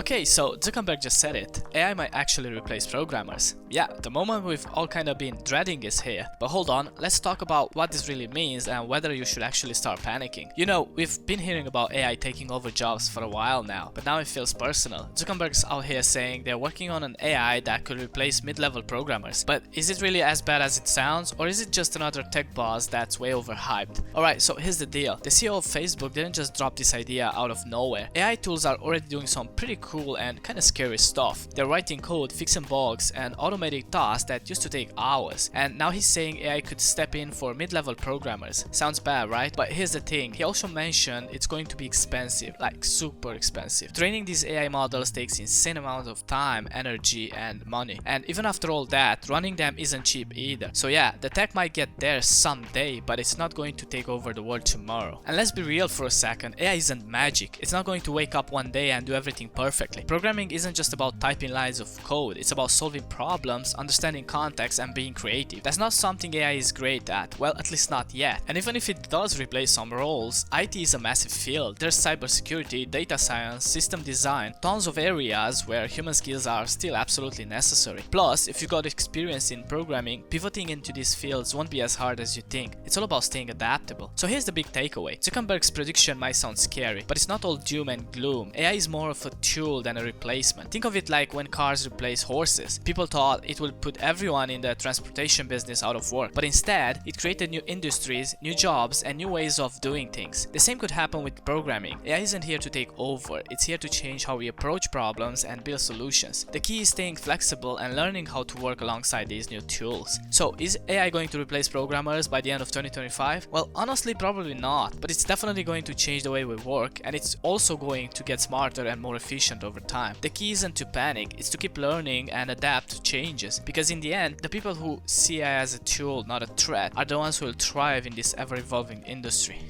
Okay, so Zuckerberg just said it. AI might actually replace programmers. Yeah, the moment we've all kind of been dreading is here. But hold on, let's talk about what this really means and whether you should actually start panicking. You know, we've been hearing about AI taking over jobs for a while now, but now it feels personal. Zuckerberg's out here saying they're working on an AI that could replace mid-level programmers. But is it really as bad as it sounds, or is it just another tech buzz that's way overhyped? Alright, so here's the deal. The CEO of Facebook didn't just drop this idea out of nowhere. AI tools are already doing some pretty cool and kinda scary stuff. They're writing code, fixing bugs, and automating tasks that used to take hours. And now he's saying AI could step in for mid-level programmers. Sounds bad, right? But here's the thing, he also mentioned it's going to be expensive, like super expensive. Training these AI models takes insane amounts of time, energy, and money. And even after all that, running them isn't cheap either. So yeah, the tech might get there someday, but it's not going to take over the world tomorrow. And let's be real for a second, AI isn't magic. It's not going to wake up one day and do everything perfectly. Programming isn't just about typing lines of code, it's about solving problems, understanding context, and being creative. That's not something AI is great at, well, at least not yet. And even if it does replace some roles, IT is a massive field. There's cybersecurity, data science, system design, tons of areas where human skills are still absolutely necessary. Plus, if you got experience in programming, pivoting into these fields won't be as hard as you think. It's all about staying adaptable. So here's the big takeaway. Zuckerberg's prediction might sound scary, but it's not all doom and gloom. AI is more of a tool than a replacement. Think of it like when cars replace horses. People thought it would put everyone in the transportation business out of work, but instead, it created new industries, new jobs, and new ways of doing things. The same could happen with programming. AI isn't here to take over, it's here to change how we approach problems and build solutions. The key is staying flexible and learning how to work alongside these new tools. So, is AI going to replace programmers by the end of 2025? Well, honestly, probably not, but it's definitely going to change the way we work, and it's also going to get smarter and more efficient over time. The key isn't to panic, it's to keep learning and adapt to changes, because in the end, the people who see AI as a tool, not a threat, are the ones who will thrive in this ever-evolving industry.